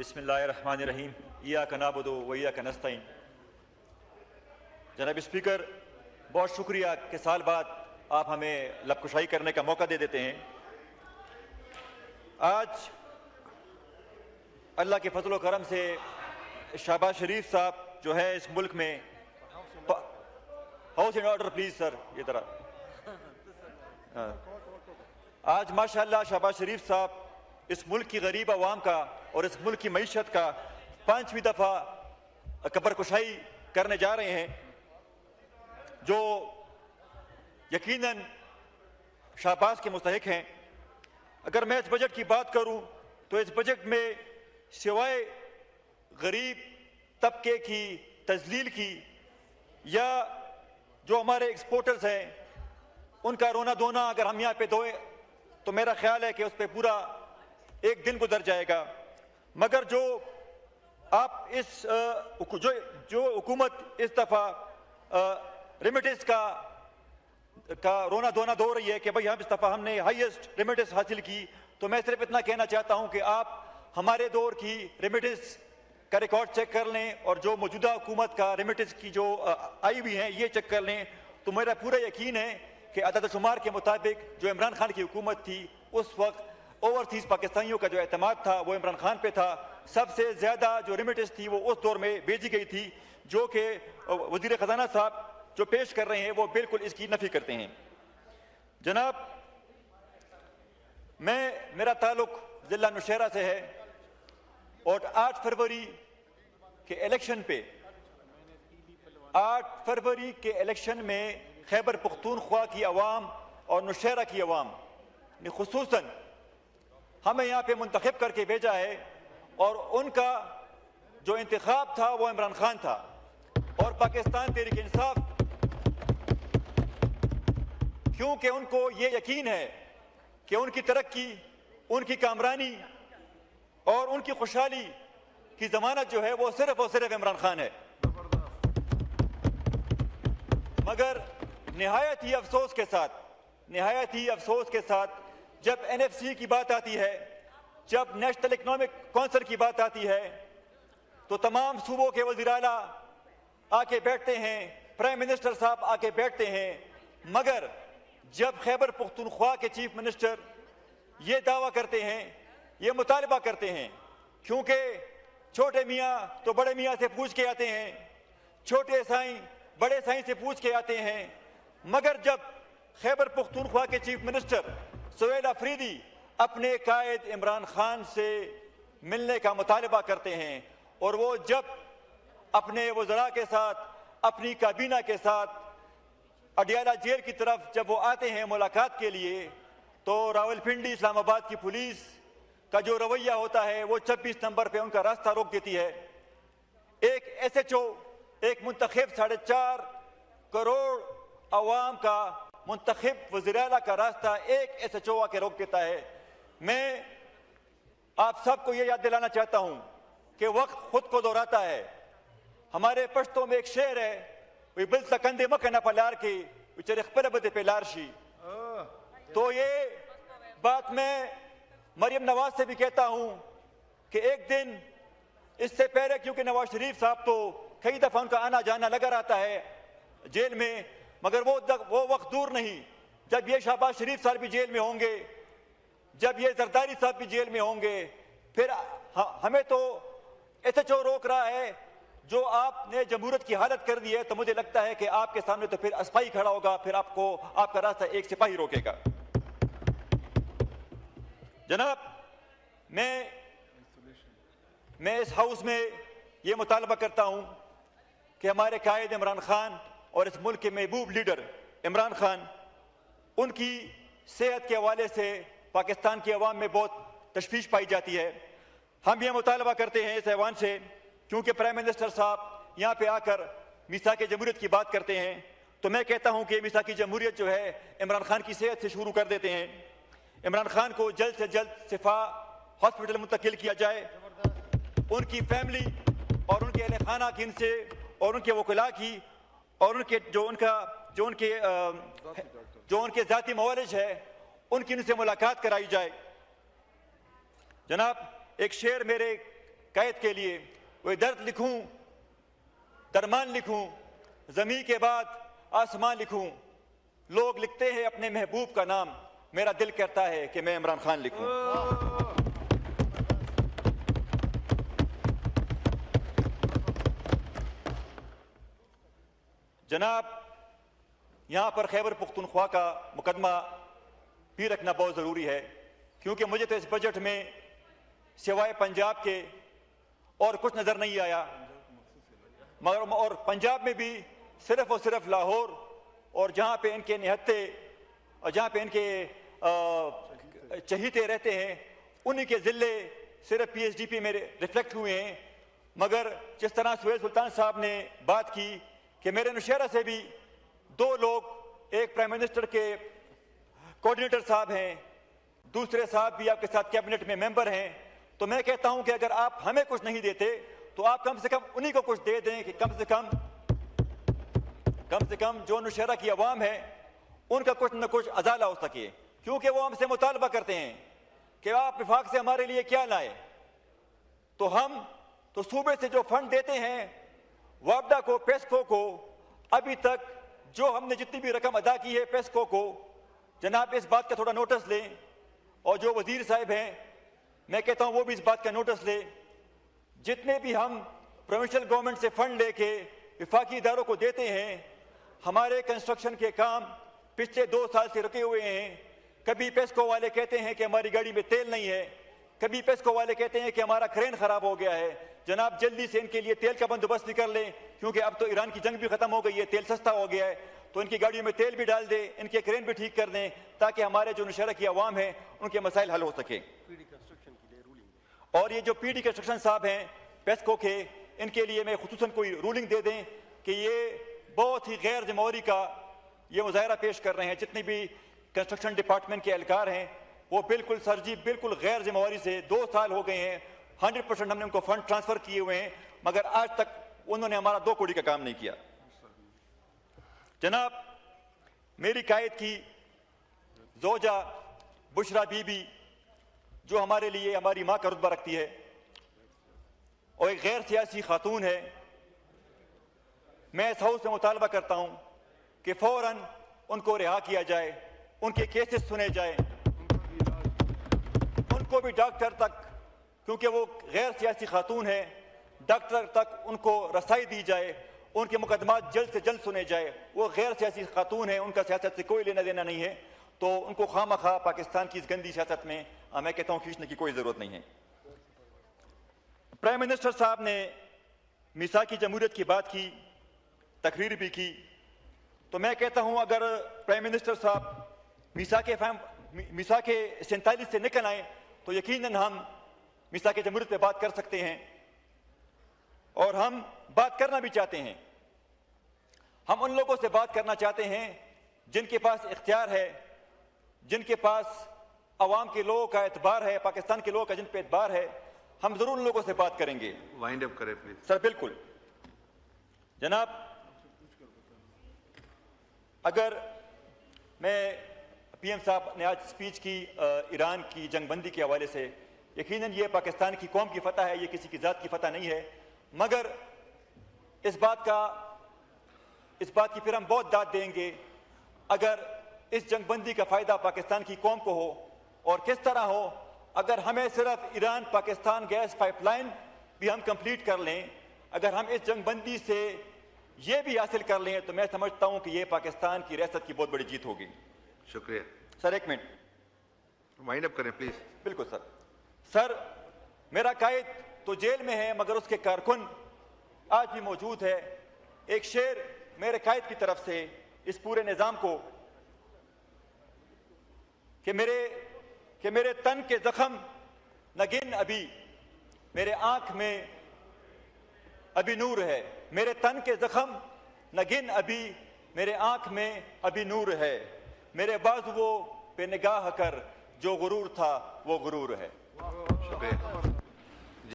بسم اللہ الرحمن الرحیم ایاک نعبد و ایاک نستعین۔ جناب اسپیکر، بہت شکریہ کہ سال بعد آپ ہمیں لب کشائی کرنے کا موقع دے دیتے ہیں۔ آج اللہ کے فضل و کرم سے شہباز شریف صاحب جو ہے اس ملک میں house and order please sir, یہ طرح آج ماشاءاللہ شہباز شریف صاحب اس ملک کی غریب عوام کا اور اس ملک کی معیشت کا 5ویں دفعہ قبر کشائی کرنے جا رہے ہیں، جو یقیناً شہباز کے مستحق ہیں۔ اگر میں اس بجٹ کی بات کروں تو اس بجٹ میں سوائے غریب طبقے کی تذلیل کی یا جو ہمارے ایکسپورٹرز ہیں ان کا رونا دھونا اگر ہم یہاں پہ دھوئے تو میرا خیال ہے کہ اس پہ پورا ایک دن گزر جائے گا۔ مگر جو آپ جو حکومت اس دفعہ ریمیٹنس کا رونا دھونا دھو رہی ہے کہ بھئی اس دفعہ ہم نے ہائیسٹ ریمیٹنس حاصل کی، تو میں صرف اتنا کہنا چاہتا ہوں کہ آپ ہمارے دور کی ریمیٹنس کا ریکارڈ چیک کر لیں اور جو موجودہ حکومت کا ریمیٹنس کی جو آئی ہوئی ہیں یہ چیک کر لیں، تو میرا پورا یقین ہے کہ عدد و شمار کے مطابق جو عمران خان کی حکومت تھی اس وقت اوورسیز پاکستانیوں کا جو اعتماد تھا وہ عمران خان پہ تھا۔ سب سے زیادہ جو ریمیٹنس تھی وہ اس دور میں بھیجی گئی تھی، جو کہ وزیر خزانہ صاحب جو پیش کر رہے ہیں وہ بالکل اس کی نفی کرتے ہیں۔ جناب، میرا تعلق ضلع نوشہرہ سے ہے اور 8 فروری کے الیکشن میں خیبر پختونخوا کی عوام اور نوشہرہ کی عوام نے خصوصاً ہمیں یہاں پہ منتخب کر کے بھیجا ہے، اور ان کا جو انتخاب تھا وہ عمران خان تھا، اور پاکستان تحریک انصاف، کیونکہ ان کو یہ یقین ہے کہ ان کی ترقی، ان کی کامرانی اور ان کی خوشحالی کی ضمانت جو ہے وہ صرف اور صرف عمران خان ہے۔ مگر نہایت ہی افسوس کے ساتھ جب NFC کی بات آتی ہے، جب نیشنل اکنامک کونسل کی بات آتی ہے، تو تمام صوبوں کے وزیر اعلیٰ آ کے بیٹھتے ہیں، پرائم منسٹر صاحب آ کے بیٹھتے ہیں، مگر جب خیبر پختونخوا کے چیف منسٹر یہ دعویٰ کرتے ہیں، یہ مطالبہ کرتے ہیں، کیونکہ چھوٹے میاں تو بڑے میاں سے پوچھ کے آتے ہیں، چھوٹے سائیں بڑے سائیں سے پوچھ کے آتے ہیں، مگر جب خیبر پختونخوا کے چیف منسٹر سہیل آفریدی اپنے قائد عمران خان سے ملنے کا مطالبہ کرتے ہیں، اور وہ جب اپنے وزراء کے ساتھ، اپنی کابینہ کے ساتھ اڈیالہ جیل کی طرف جب وہ آتے ہیں ملاقات کے لیے، تو راولپنڈی اسلام آباد کی پولیس کا جو رویہ ہوتا ہے وہ 26 نمبر پہ ان کا راستہ روک دیتی ہے۔ ایک SHO، ایک منتخب 4.5 کروڑ عوام کا منتخب وزیر اعلیٰ کا راستہ ایک SHO آ کے روک دیتا ہے۔ میں آپ سب کو یہ یاد دلانا چاہتا ہوں کہ وقت خود کو دہراتا ہے۔ ہمارے پشتوں میں ایک شعر ہے، وی بل سکندے مکنا پلار کی وچرخ پلبد پلارشی، تو یہ بات میں مریم نواز سے بھی کہتا ہوں کہ ایک دن اس سے پہلے، کیونکہ نواز شریف صاحب تو کئی دفعہ ان کا آنا جانا لگا رہتا ہے جیل میں، مگر وہ وقت دور نہیں جب یہ شہباز شریف صاحب بھی جیل میں ہوں گے، جب یہ زرداری صاحب بھی جیل میں ہوں گے، پھر ہمیں تو SHO روک رہا ہے جو آپ نے جمہوریت کی حالت کر دی ہے، تو مجھے لگتا ہے کہ آپ کے سامنے تو پھر اسپاہی کھڑا ہوگا، پھر آپ کا راستہ ایک سپاہی روکے گا۔ جناب، میں اس ہاؤس میں یہ مطالبہ کرتا ہوں کہ ہمارے قائد عمران خان اور اس ملک کے محبوب لیڈر عمران خان، ان کی صحت کے حوالے سے پاکستان کی عوام میں بہت تشویش پائی جاتی ہے۔ ہم یہ مطالبہ کرتے ہیں اس ایوان سے، کیونکہ پرائم منسٹر صاحب یہاں پہ آ کر میثاق جمہوریت کی بات کرتے ہیں، تو میں کہتا ہوں کہ میثاق جمہوریت جو ہے عمران خان کی صحت سے شروع کر دیتے ہیں۔ عمران خان کو جلد سے جلد شفا ہاسپٹل منتقل کیا جائے، ان کی فیملی اور ان کے اہل خانہ کی ان سے اور ان کے وکلاء کی اور ان کے جو ان کے ذاتی معالج ہے ان کی ان سے ملاقات کرائی جائے۔ جناب، ایک شعر میرے قائد کے لیے وہ درد لکھوں، درمان لکھوں، زمین کے بعد آسمان لکھوں. لوگ لکھتے ہیں اپنے محبوب کا نام، میرا دل کہتا ہے کہ میں عمران خان لکھوں. جناب، یہاں پر خیبر پختونخوا کا مقدمہ بھی رکھنا بہت ضروری ہے، کیونکہ مجھے تو اس بجٹ میں سوائے پنجاب کے اور کچھ نظر نہیں آیا، مگر اور پنجاب میں بھی صرف اور صرف لاہور اور جہاں پہ ان کے نہتے اور جہاں پہ ان کے چہیتے رہتے ہیں انہی کے ضلع صرف پی ایس ڈی پی میں ریفلیکٹ ہوئے ہیں. مگر جس طرح سہیل سلطان صاحب نے بات کی کہ میرے نوشہرہ سے بھی 2 لوگ، ایک پرائم منسٹر کے کوآرڈینیٹر صاحب ہیں، دوسرے صاحب بھی آپ کے ساتھ کیبنٹ میں ممبر ہیں، تو میں کہتا ہوں کہ اگر آپ ہمیں کچھ نہیں دیتے تو آپ کم سے کم انہی کو کچھ دے دیں کہ کم سے کم جو نوشہرہ کی عوام ہے ان کا کچھ نہ کچھ ازالہ ہو سکے. کیونکہ وہ ہم سے مطالبہ کرتے ہیں کہ آپ وفاق سے ہمارے لیے کیا لائے، تو ہم تو صوبے سے جو فنڈ دیتے ہیں وابڈا کو، پیسکو کو، ابھی تک جو ہم نے جتنی بھی رقم ادا کی ہے پیسکو کو، جناب اس بات کا تھوڑا نوٹس لیں. اور جو وزیر صاحب ہیں میں کہتا ہوں وہ بھی اس بات کا نوٹس لے. جتنے بھی ہم پروونشل گورنمنٹ سے فنڈ لے کے وفاقی اداروں کو دیتے ہیں، ہمارے کنسٹرکشن کے کام پچھلے 2 سال سے رکے ہوئے ہیں. کبھی پیسکو والے کہتے ہیں کہ ہماری گاڑی میں تیل نہیں ہے، کبھی پیسکو والے کہتے ہیں کہ ہمارا کرین خراب ہو گیا ہے. جناب جلدی سے ان کے لیے تیل کا بندوبست بھی کر لیں، کیونکہ اب تو ایران کی جنگ بھی ختم ہو گئی ہے، تیل سستا ہو گیا ہے، تو ان کی گاڑیوں میں تیل بھی ڈال دیں، ان کے کرین بھی ٹھیک کر دیں تاکہ ہمارے جو نوشہرہ کی عوام ہیں ان کے مسائل حل ہو سکے. اور یہ جو پی ڈی کنسٹرکشن صاحب ہیں پیسکو کے، ان کے لیے میں خصوصاً کوئی رولنگ دے دیں کہ یہ بہت ہی غیر ذمہ داری کا یہ مظاہرہ پیش کر رہے ہیں. جتنی بھی کنسٹرکشن ڈپارٹمنٹ کے اہلکار ہیں وہ بالکل سر جی بالکل غیر ذمہ داری سے 2 سال ہو گئے ہیں، 100% ہم نے ان کو فنڈ ٹرانسفر کیے ہوئے ہیں، مگر آج تک انہوں نے ہمارا 2 کوڑی کا کام نہیں کیا. جناب، میری قائد کی زوجہ بشرا بی بی جو ہمارے لیے ہماری ماں کا رتبہ رکھتی ہے اور ایک غیر سیاسی خاتون ہے، میں اس ہاؤس سے مطالبہ کرتا ہوں کہ فوراً ان کو رہا کیا جائے، ان کے کیسز سنے جائیں، ان کو بھی ڈاکٹر تک، کیونکہ وہ غیر سیاسی خاتون ہے، ڈاکٹر تک ان کو رسائی دی جائے، ان کے مقدمات جلد سے جلد سنے جائے. وہ غیر سیاسی خاتون ہیں، ان کا سیاست سے کوئی لینا دینا نہیں ہے، تو ان کو خواہ مخواہ پاکستان کی اس گندی سیاست میں میں کہتا ہوں کھینچنے کی کوئی ضرورت نہیں ہے. پرائم منسٹر صاحب نے میثاقی جمہوریت کی بات کی، تقریر بھی کی، تو میں کہتا ہوں اگر پرائم منسٹر صاحب میثاق 47 سے نکل آئیں تو یقیناً ہم میثاق جمہوریت پہ بات کر سکتے ہیں، اور ہم بات کرنا بھی چاہتے ہیں. ہم ان لوگوں سے بات کرنا چاہتے ہیں جن کے پاس اختیار ہے، جن کے پاس عوام کے لوگوں کا اعتبار ہے، پاکستان کے لوگوں کا جن پہ اعتبار ہے. ہم ضرور ان لوگوں سے بات کریں گے. وائنڈ اپ کریں پلیز. سر بالکل. جناب، اگر میں پی ایم صاحب نے آج سپیچ کی ایران کی جنگ بندی کے حوالے سے، یقیناً یہ پاکستان کی قوم کی فتح ہے، یہ کسی کی ذات کی فتح نہیں ہے، مگر اس بات کی پھر ہم بہت داد دیں گے اگر اس جنگ بندی کا فائدہ پاکستان کی قوم کو ہو. اور کس طرح ہو؟ اگر ہمیں صرف Iran Pakistan gas pipeline بھی ہم کمپلیٹ کر لیں، اگر ہم اس جنگ بندی سے یہ بھی حاصل کر لیں تو میں سمجھتا ہوں کہ یہ پاکستان کی ریاست کی بہت بڑی جیت ہوگی. شکریہ سر. 1 منٹ. وائنڈ اپ کریں پلیز. بالکل سر. سر، میرا قائد تو جیل میں ہے مگر اس کے کارکن آج بھی موجود ہے. ایک شعر میرے قائد کی طرف سے اس پورے نظام کو کہ میرے تن کے زخم نہ گن ابھی، میرے آنکھ میں ابھی نور ہے. میرے تن کے زخم نہ گن ابھی، میرے آنکھ میں ابھی نور ہے. میرے بازوؤں پہ نگاہ کر، جو غرور تھا وہ غرور ہے. شکریہ.